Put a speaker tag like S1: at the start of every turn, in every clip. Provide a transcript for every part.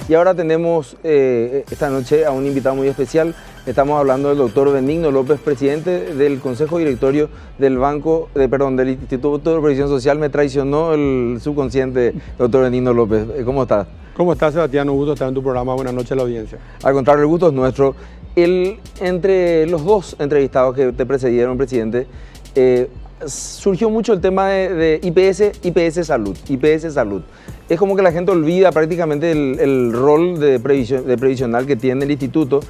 S1: Y ahora tenemos esta noche a un invitado muy especial. Estamos hablando del doctor Benigno López, presidente del Consejo Directorio del del Instituto de Previsión Social. Me traicionó el subconsciente, doctor Benigno López. ¿Cómo estás?
S2: ¿Cómo estás, Sebastián? Un gusto estar en tu programa. Buenas noches a la audiencia.
S1: Al contrario, el gusto es nuestro. Entre los dos entrevistados que te precedieron, presidente, surgió mucho el tema de IPS Salud. Es como que la gente olvida prácticamente el rol de previsional que tiene el instituto.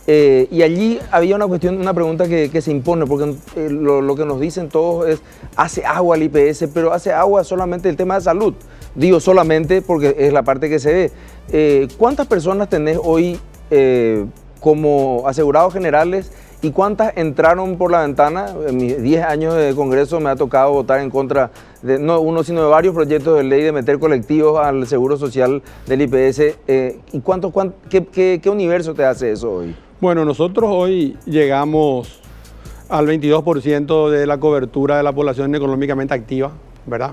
S1: Y allí había una pregunta que se impone, porque lo que nos dicen todos es, hace agua el IPS, pero hace agua solamente el tema de salud. Digo solamente porque es la parte que se ve. ¿Cuántas personas tenés hoy como asegurados generales y cuántas entraron por la ventana? En mis 10 años de Congreso me ha tocado votar en contra de no uno, sino de varios proyectos de ley de meter colectivos al Seguro Social del IPS. ¿Y qué universo te hace eso hoy?
S2: Bueno, nosotros hoy llegamos al 22% de la cobertura de la población económicamente activa, ¿verdad?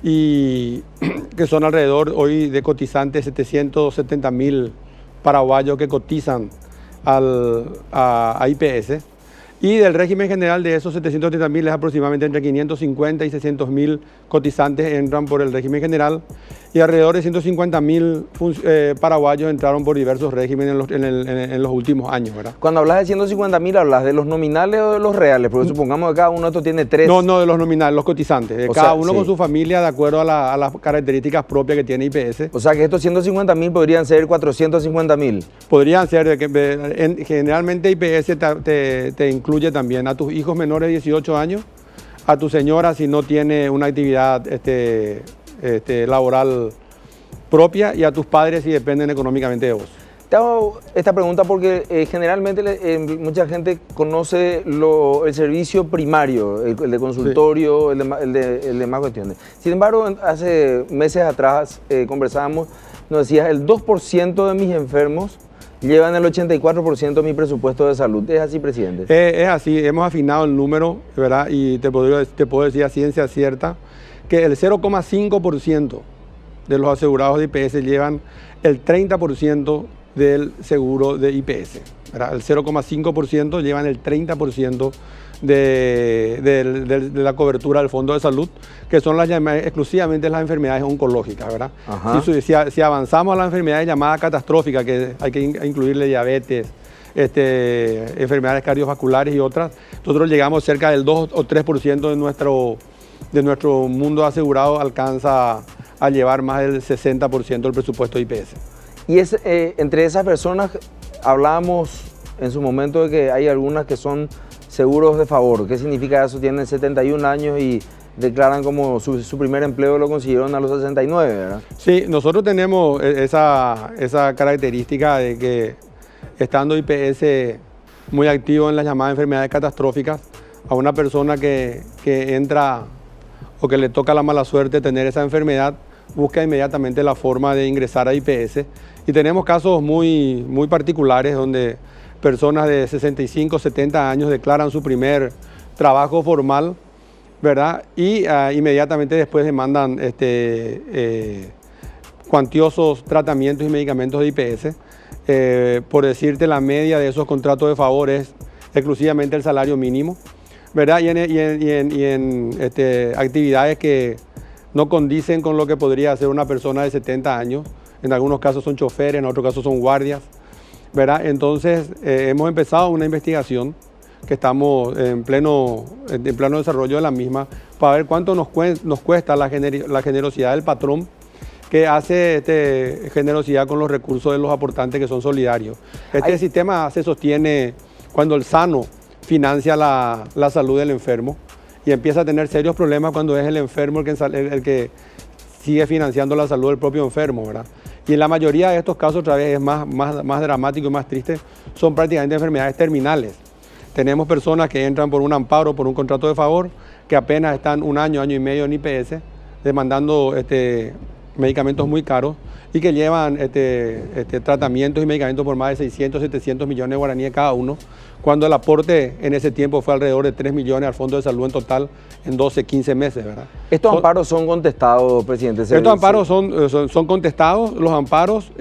S2: Y que son alrededor hoy de cotizantes 770.000 paraguayos que cotizan a IPS. Y del régimen general de esos 730.000 es aproximadamente entre 550 y 600.000 cotizantes entran por el régimen general y alrededor de 150.000 paraguayos entraron por diversos regímenes en los últimos años, ¿verdad?
S1: Cuando hablas de 150.000, ¿hablas de los nominales o de los reales? Porque supongamos que cada uno de estos tiene 3.
S2: No, de los nominales, los cotizantes. Cada uno con su familia de acuerdo a las características propias que tiene IPS.
S1: O sea que estos 150.000 podrían ser 450.000.
S2: Podrían ser, generalmente IPS te incluye también a tus hijos menores de 18 años, a tu señora si no tiene una actividad laboral propia y a tus padres si dependen económicamente de vos.
S1: Te hago esta pregunta porque generalmente mucha gente conoce el servicio primario, el de consultorio, sí, el de más cuestiones. Sin embargo, hace meses atrás conversábamos, nos decías, el 2% de mis enfermos llevan el 84% de mi presupuesto de salud. ¿Es así, presidente?
S2: Es así, hemos afinado el número, ¿verdad? Y te puedo decir a ciencia cierta que el 0,5% de los asegurados de IPS llevan el 30% del seguro de IPS, ¿verdad? El 0,5% llevan el 30% de la cobertura del Fondo de Salud, que son exclusivamente las enfermedades oncológicas, ¿verdad? Si avanzamos a las enfermedades llamadas catastróficas, que hay que incluirle diabetes, enfermedades cardiovasculares y otras, nosotros llegamos cerca del 2 o 3% de nuestro mundo asegurado alcanza a llevar más del 60% del presupuesto de IPS.
S1: Y entre esas personas hablábamos en su momento de que hay algunas que son seguros de favor. ¿Qué significa eso? Tienen 71 años y declaran como su primer empleo lo consiguieron a los 69, ¿verdad?
S2: Sí, nosotros tenemos esa característica de que estando IPS muy activo en las llamadas enfermedades catastróficas, a una persona que entra o que le toca la mala suerte de tener esa enfermedad, busca inmediatamente la forma de ingresar a IPS. Y tenemos casos muy particulares donde personas de 65, 70 años declaran su primer trabajo formal, ¿verdad? Y inmediatamente después demandan cuantiosos tratamientos y medicamentos de IPS. Por decirte, la media de esos contratos de favor es exclusivamente el salario mínimo, ¿verdad? Y en actividades que no condicen con lo que podría hacer una persona de 70 años. En algunos casos son choferes, en otros casos son guardias, ¿verdad? Entonces hemos empezado una investigación que estamos en pleno desarrollo de la misma para ver cuánto nos cuesta la generosidad del patrón que hace generosidad con los recursos de los aportantes que son solidarios. Sistema se sostiene cuando el sano financia la salud del enfermo y empieza a tener serios problemas cuando es el enfermo el que sigue financiando la salud del propio enfermo, ¿verdad? Y en la mayoría de estos casos, otra vez es más dramático y más triste, son prácticamente enfermedades terminales. Tenemos personas que entran por un amparo, por un contrato de favor, que apenas están un año y medio en IPS, demandando medicamentos muy caros y que llevan tratamientos y medicamentos por más de 600, 700 millones de guaraníes cada uno, cuando el aporte en ese tiempo fue alrededor de 3 millones al Fondo de Salud en total en 12, 15 meses, ¿verdad?
S1: ¿Estos amparos son contestados, presidente?
S2: Estos amparos son contestados, los amparos,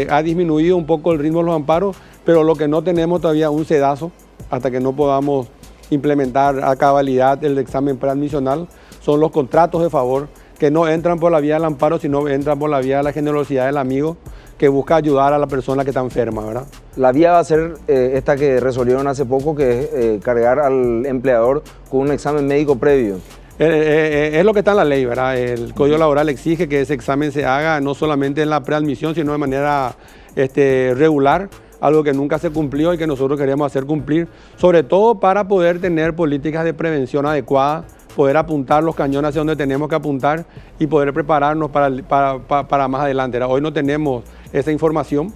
S2: ha disminuido un poco el ritmo de los amparos, pero lo que no tenemos todavía un sedazo, hasta que no podamos implementar a cabalidad el examen preadmisional, son los contratos de favor, que no entran por la vía del amparo, sino entran por la vía de la generosidad del amigo, que busca ayudar a la persona que está enferma, ¿verdad? La vía va a ser esta que resolvieron hace poco, que es cargar al empleador con un examen médico previo. Es lo que está en la ley, ¿verdad? El Código Laboral exige que ese examen se haga no solamente en la preadmisión, sino de manera regular, algo que nunca se cumplió y que nosotros queremos hacer cumplir, sobre todo para poder tener políticas de prevención adecuadas, poder apuntar los cañones hacia donde tenemos que apuntar y poder prepararnos para más adelante, ¿verdad? Hoy no tenemos esa información,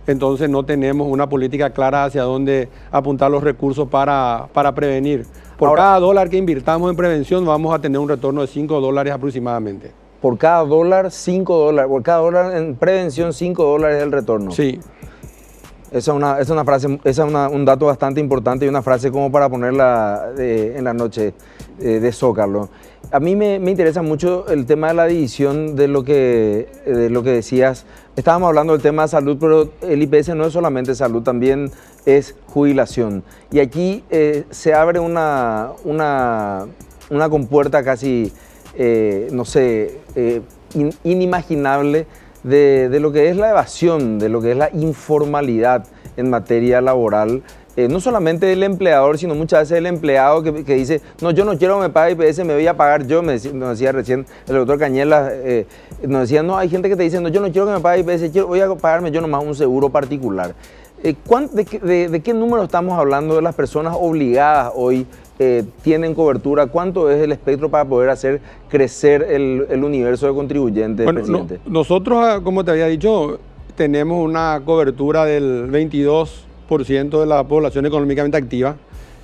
S2: entonces no tenemos una política clara hacia dónde apuntar los recursos para prevenir. Por cada dólar que invirtamos en prevención vamos a tener un retorno de $5 aproximadamente. Por cada dólar, $5. Por cada dólar en prevención, $5 es el retorno. Sí. Esa es una frase, un dato bastante importante y una frase como para ponerla en la noche de Zócalo. A mí me interesa mucho el tema de la división de lo que decías. Estábamos hablando del tema de salud, pero el IPS no es solamente salud, también es jubilación. Y aquí se abre una compuerta casi, no sé, inimaginable de lo que es la evasión, de lo que es la informalidad en materia laboral. No solamente del empleador, sino muchas veces el empleado que dice, no, yo no quiero que me pague IPS, me voy a pagar yo, nos decía recién el doctor Cañela, nos decía, no, hay gente que te dice, no, yo no quiero que me pague IPS, voy a pagarme yo nomás un seguro particular. ¿De qué número estamos hablando de las personas obligadas hoy tienen cobertura? ¿Cuánto es el espectro para poder hacer crecer el universo de contribuyentes, bueno, presidente? Nosotros, como te había dicho, tenemos una cobertura del 22% de la población económicamente activa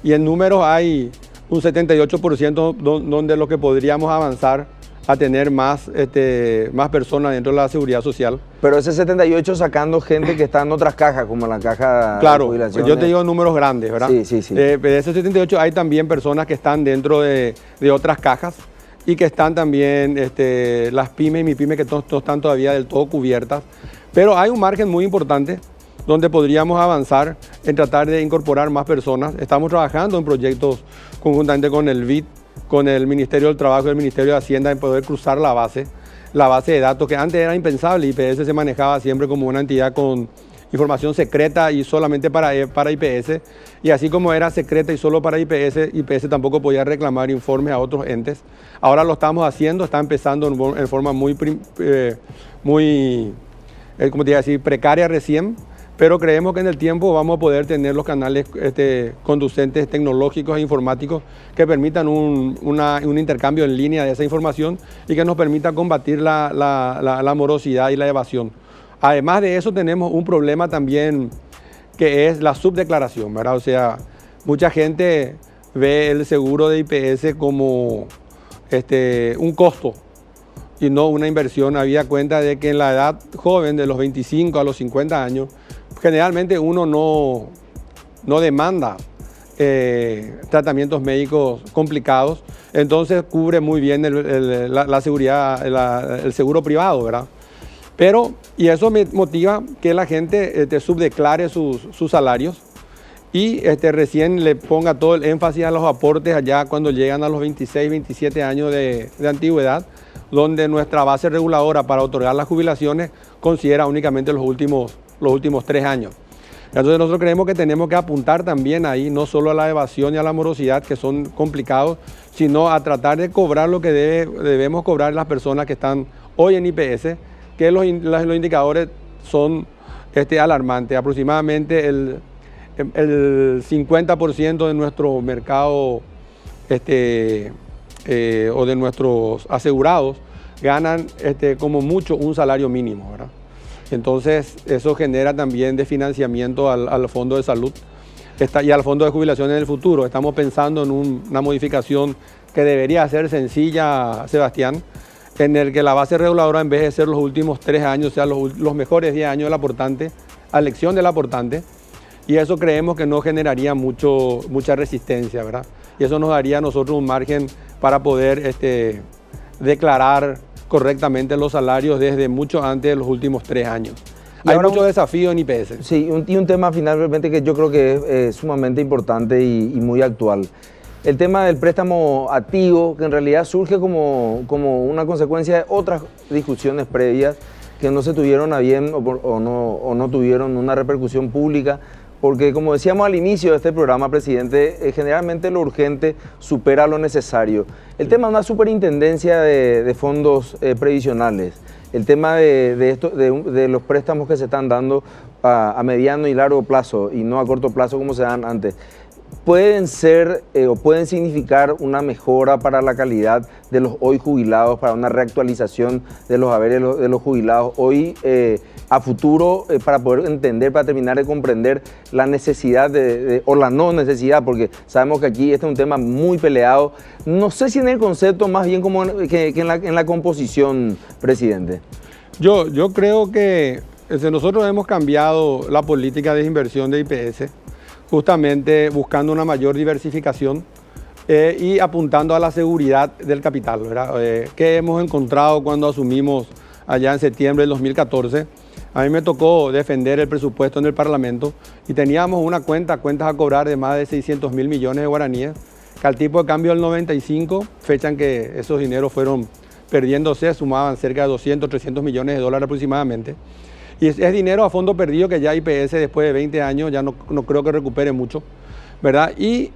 S2: y en números hay un 78% donde lo que podríamos avanzar a tener más personas dentro de la seguridad social. Pero ese 78 sacando gente que está en otras cajas, como la caja de jubilación. Yo te digo números grandes, ¿verdad? Sí. De ese 78 hay también personas que están dentro de otras cajas y que están también las pymes y mi pyme que no están todavía del todo cubiertas. Pero hay un margen muy importante donde podríamos avanzar en tratar de incorporar más personas. Estamos trabajando en proyectos conjuntamente con el BID, con el Ministerio del Trabajo y el Ministerio de Hacienda en poder cruzar la base de datos que antes era impensable. IPS se manejaba siempre como una entidad con información secreta y solamente para IPS, y así como era secreta y solo para IPS tampoco podía reclamar informes a otros entes. Ahora lo estamos haciendo, está empezando en forma muy como te iba a decir, precaria recién, pero creemos que en el tiempo vamos a poder tener los canales conducentes tecnológicos e informáticos que permitan un intercambio en línea de esa información y que nos permita combatir la morosidad y la evasión. Además de eso tenemos un problema también que es la subdeclaración, ¿verdad? O sea, mucha gente ve el seguro de IPS como un costo y no una inversión. Había cuenta de que en la edad joven, de los 25 a los 50 años, generalmente uno no demanda tratamientos médicos complicados, entonces cubre muy bien la seguridad, el seguro privado, ¿verdad? Y eso me motiva que la gente subdeclare sus salarios y recién le ponga todo el énfasis a los aportes allá cuando llegan a los 26, 27 años de antigüedad, donde nuestra base reguladora para otorgar las jubilaciones considera únicamente los últimos 3 años. Entonces nosotros creemos que tenemos que apuntar también ahí, no solo a la evasión y a la morosidad, que son complicados, sino a tratar de cobrar lo que debemos cobrar las personas que están hoy en IPS, que los indicadores son alarmantes. Aproximadamente el 50% de nuestro mercado o de nuestros asegurados ganan como mucho un salario mínimo, ¿verdad? Entonces eso genera también desfinanciamiento al Fondo de Salud y al Fondo de Jubilación en el futuro. Estamos pensando en una modificación que debería ser sencilla, Sebastián, en el que la base reguladora, en vez de ser los últimos 3 años, sea los mejores 10 años del aportante, a elección del aportante, y eso creemos que no generaría mucha resistencia, ¿verdad? Y eso nos daría a nosotros un margen para poder declarar correctamente los salarios desde mucho antes de los últimos 3 años. Hay muchos desafíos en IPS.
S1: Sí, y un tema finalmente que yo creo que es sumamente importante y muy actual. El tema del préstamo activo, que en realidad surge como una consecuencia de otras discusiones previas que no se tuvieron a bien o no tuvieron una repercusión pública, porque como decíamos al inicio de este programa, presidente, generalmente lo urgente supera lo necesario. El tema de una superintendencia de fondos previsionales, el tema de los préstamos que se están dando a mediano y largo plazo y no a corto plazo como se dan antes, pueden ser o pueden significar una mejora para la calidad de los hoy jubilados, para una reactualización de los haberes de los jubilados hoy a futuro, para poder entender, para terminar de comprender la necesidad o la no necesidad, porque sabemos que aquí este es un tema muy peleado. No sé si en el concepto, más bien como que en la composición, presidente.
S2: Yo creo que nosotros hemos cambiado la política de inversión de IPS, justamente buscando una mayor diversificación y apuntando a la seguridad del capital, ¿verdad? ¿Qué hemos encontrado cuando asumimos allá en septiembre del 2014? A mí me tocó defender el presupuesto en el Parlamento y teníamos cuentas a cobrar de más de 600.000 millones de guaraníes, que al tipo de cambio del 95, fecha en que esos dineros fueron perdiéndose, sumaban cerca de 200, 300 millones de dólares aproximadamente. Y es dinero a fondo perdido que ya IPS después de 20 años ya no creo que recupere mucho, ¿verdad? Y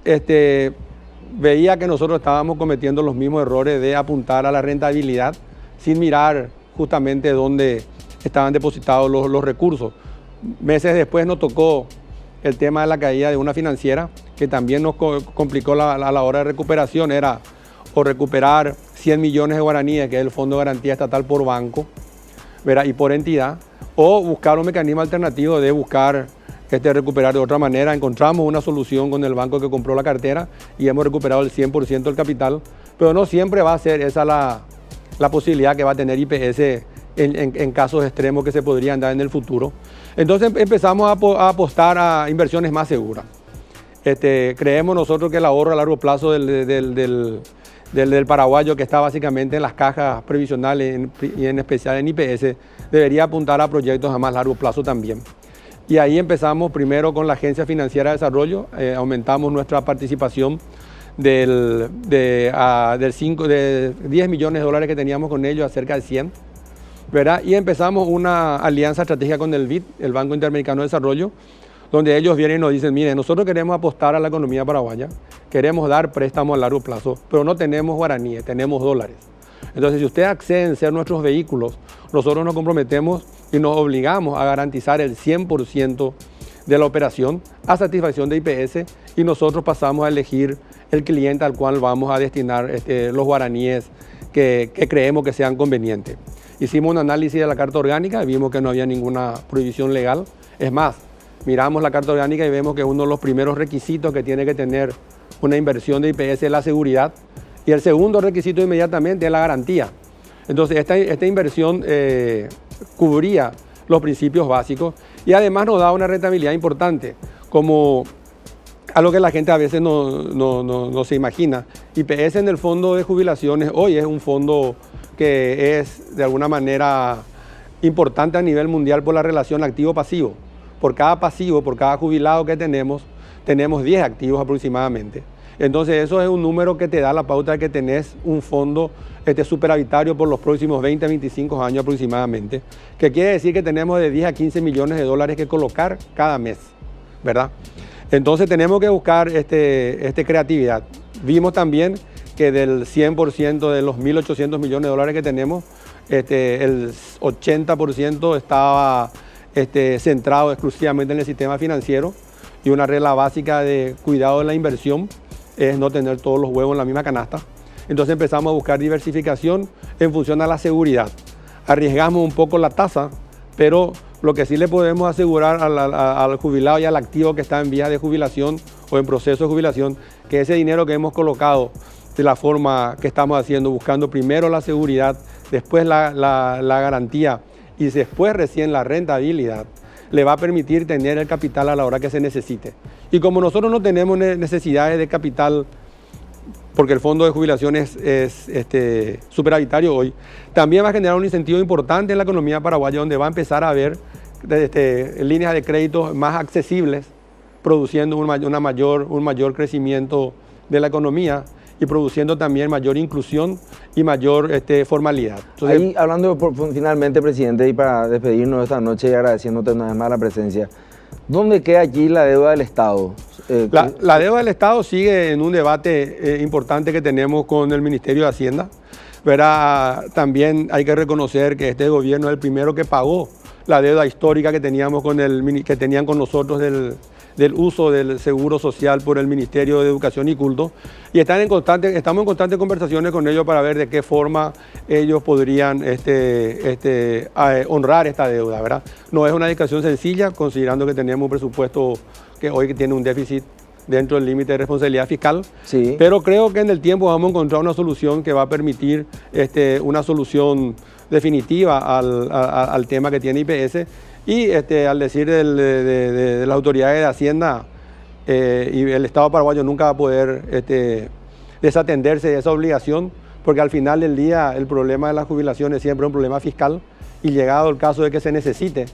S2: veía que nosotros estábamos cometiendo los mismos errores de apuntar a la rentabilidad sin mirar justamente dónde estaban depositados los recursos. Meses después nos tocó el tema de la caída de una financiera que también nos complicó a la hora de recuperación. Era o recuperar 100 millones de guaraníes, que es el Fondo de Garantía Estatal por banco, ¿verdad? Y por entidad, o buscar un mecanismo alternativo de buscar recuperar de otra manera. Encontramos una solución con el banco que compró la cartera y hemos recuperado el 100% del capital, pero no siempre va a ser esa la posibilidad que va a tener IPS en casos extremos que se podrían dar en el futuro. Entonces empezamos a apostar a inversiones más seguras. Creemos nosotros que el ahorro a largo plazo del paraguayo, que está básicamente en las cajas previsionales y en especial en IPS, debería apuntar a proyectos a más largo plazo también. Y ahí empezamos primero con la Agencia Financiera de Desarrollo, aumentamos nuestra participación de 10 millones de dólares que teníamos con ellos a cerca de 100, ¿verdad? Y empezamos una alianza estratégica con el BID, el Banco Interamericano de Desarrollo, donde ellos vienen y nos dicen, miren, nosotros queremos apostar a la economía paraguaya, queremos dar préstamos a largo plazo, pero no tenemos guaraníes, tenemos dólares. Entonces, si ustedes acceden a ser nuestros vehículos, nosotros nos comprometemos y nos obligamos a garantizar el 100% de la operación a satisfacción de IPS, y nosotros pasamos a elegir el cliente al cual vamos a destinar los guaraníes que creemos que sean convenientes. Hicimos un análisis de la carta orgánica y vimos que no había ninguna prohibición legal. Es más, miramos la carta orgánica y vemos que uno de los primeros requisitos que tiene que tener una inversión de IPS es la seguridad, y el segundo requisito inmediatamente es la garantía. Entonces esta inversión cubría los principios básicos y además nos da una rentabilidad importante, como algo que la gente a veces no se imagina. IPS en el fondo de jubilaciones hoy es un fondo que es de alguna manera importante a nivel mundial por la relación activo-pasivo. Por cada pasivo, por cada jubilado que tenemos 10 activos aproximadamente. Entonces eso es un número que te da la pauta de que tenés un fondo superavitario por los próximos 20 a 25 años aproximadamente, que quiere decir que tenemos de 10 a 15 millones de dólares que colocar cada mes, ¿verdad? Entonces tenemos que buscar creatividad. Vimos también que del 100% de los 1.800 millones de dólares que tenemos, el 80% estaba centrado exclusivamente en el sistema financiero, y una regla básica de cuidado de la inversión es no tener todos los huevos en la misma canasta. Entonces empezamos a buscar diversificación en función a la seguridad. Arriesgamos un poco la tasa, pero lo que sí le podemos asegurar al jubilado y al activo que está en vías de jubilación o en proceso de jubilación, que ese dinero que hemos colocado de la forma que estamos haciendo, buscando primero la seguridad después la garantía y después recién la rentabilidad, le va a permitir tener el capital a la hora que se necesite. Y como nosotros no tenemos necesidades de capital, porque el fondo de jubilación es superavitario hoy, también va a generar un incentivo importante en la economía paraguaya, donde va a empezar a haber líneas de crédito más accesibles, produciendo un mayor crecimiento de la economía y produciendo también mayor inclusión y mayor formalidad.
S1: Entonces, ahí, hablando finalmente, presidente, y para despedirnos esta noche y agradeciéndote una vez más la presencia, ¿dónde queda allí la deuda del Estado?
S2: La deuda del Estado sigue en un debate importante que tenemos con el Ministerio de Hacienda. También hay que reconocer que este gobierno es el primero que pagó la deuda histórica que teníamos que tenían con nosotros del uso del seguro social por el Ministerio de Educación y Culto, y estamos en constantes conversaciones con ellos para ver de qué forma ellos podrían honrar esta deuda, ¿verdad? No es una discusión sencilla, considerando que tenemos un presupuesto que hoy tiene un déficit dentro del límite de responsabilidad fiscal, sí, pero creo que en el tiempo vamos a encontrar una solución que va a permitir una solución definitiva al tema que tiene IPS. Y al decir de las autoridades de Hacienda y el Estado paraguayo nunca va a poder desatenderse de esa obligación, porque al final del día el problema de la jubilación es siempre un problema fiscal, y llegado el caso de que se necesite,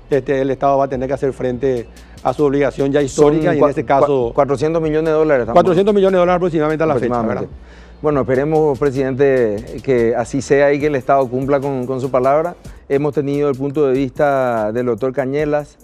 S2: el Estado va a tener que hacer frente a su obligación ya histórica, y en este caso...
S1: 400 millones de dólares.
S2: 400 millones de dólares aproximadamente a la fecha, ¿verdad?
S1: Bueno, esperemos, presidente, que así sea y que el Estado cumpla con su palabra. Hemos tenido el punto de vista del doctor Cañelas,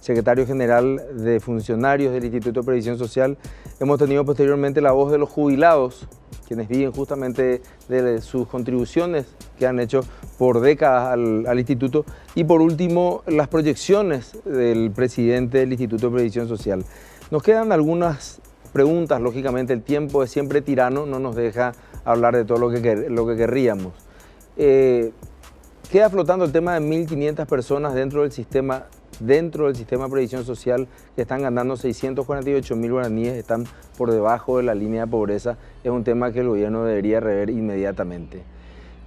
S1: secretario general de funcionarios del Instituto de Previsión Social. Hemos tenido posteriormente la voz de los jubilados, quienes viven justamente de sus contribuciones que han hecho por décadas al instituto. Y por último, las proyecciones del presidente del Instituto de Previsión Social. Nos quedan algunas preguntas, lógicamente el tiempo es siempre tirano, no nos deja hablar de todo lo que querríamos. Queda flotando el tema de 1.500 personas dentro del sistema de previsión social que están ganando 648.000 guaraníes, están por debajo de la línea de pobreza. Es un tema que el gobierno debería rever inmediatamente.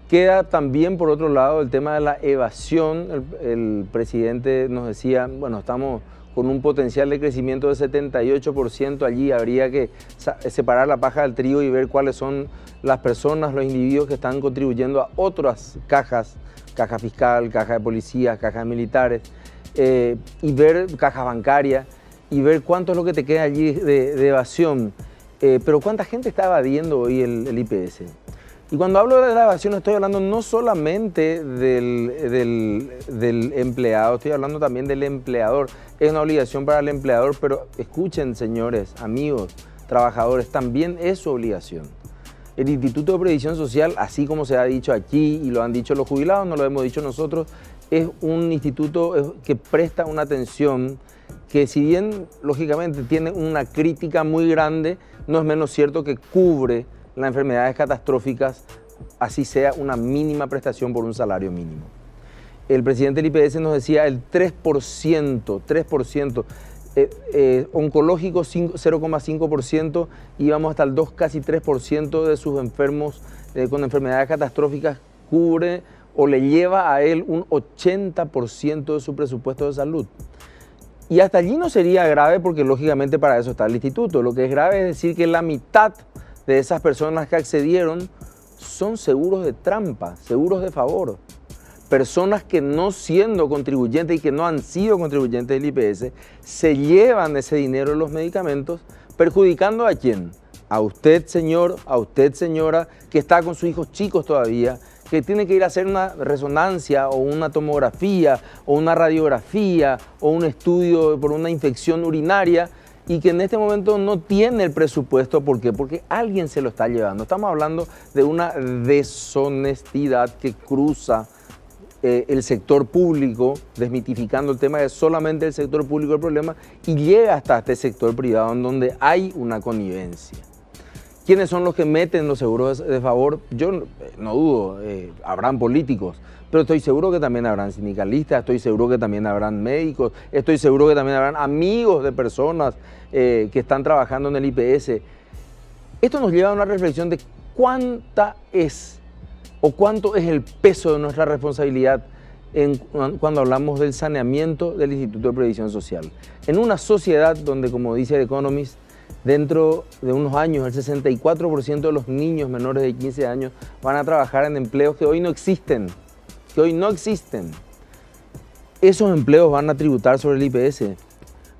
S1: Queda también, por otro lado, el tema de la evasión. El presidente nos decía, bueno, estamos con un potencial de crecimiento de 78%, allí habría que separar la paja del trigo y ver cuáles son las personas, los individuos que están contribuyendo a otras cajas, caja fiscal, caja de policías, cajas militares, y ver cajas bancarias, y ver cuánto es lo que te queda allí de evasión. Pero ¿cuánta gente está evadiendo hoy el IPS? Y cuando hablo de la evasión estoy hablando no solamente del empleado, estoy hablando también del empleador. Es una obligación para el empleador, pero escuchen, señores, amigos, trabajadores, también es su obligación. El Instituto de Previsión Social, así como se ha dicho aquí y lo han dicho los jubilados, no lo hemos dicho nosotros, es un instituto que presta una atención que, si bien lógicamente tiene una crítica muy grande, no es menos cierto que cubre las enfermedades catastróficas, así sea una mínima prestación por un salario mínimo. El presidente del IPS nos decía el 3%, oncológico 0,5%, y vamos hasta el 2, casi 3% de sus enfermos con enfermedades catastróficas cubre o le lleva a él un 80% de su presupuesto de salud. Y hasta allí no sería grave, porque lógicamente para eso está el instituto. Lo que es grave es decir que la mitad de esas personas que accedieron son seguros de trampa, seguros de favor. Personas que, no siendo contribuyentes y que no han sido contribuyentes del IPS, se llevan ese dinero de los medicamentos, perjudicando ¿a quién? A usted, señor, a usted, señora, que está con sus hijos chicos todavía, que tiene que ir a hacer una resonancia o una tomografía o una radiografía o un estudio por una infección urinaria, y que en este momento no tiene el presupuesto. ¿Por qué? Porque alguien se lo está llevando. Estamos hablando de una deshonestidad que cruza el sector público, desmitificando el tema de solamente el sector público el problema, y llega hasta este sector privado, en donde hay una connivencia. ¿Quiénes son los que meten los seguros de favor? Yo no dudo, habrán políticos, pero estoy seguro que también habrán sindicalistas, estoy seguro que también habrán médicos, estoy seguro que también habrán amigos de personas que están trabajando en el IPS. Esto nos lleva a una reflexión de cuánta es ¿O cuánto es el peso de nuestra responsabilidad cuando hablamos del saneamiento del Instituto de Previsión Social? En una sociedad donde, como dice The Economist, dentro de unos años el 64% de los niños menores de 15 años van a trabajar en empleos que hoy no existen, Esos empleos van a tributar sobre el IPS.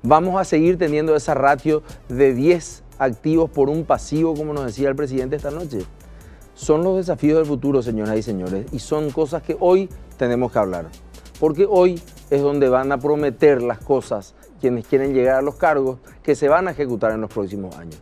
S1: Vamos a seguir teniendo esa ratio de 10 activos por un pasivo, como nos decía el presidente esta noche. Son los desafíos del futuro, señoras y señores, y son cosas que hoy tenemos que hablar. Porque hoy es donde van a prometer las cosas quienes quieren llegar a los cargos que se van a ejecutar en los próximos años.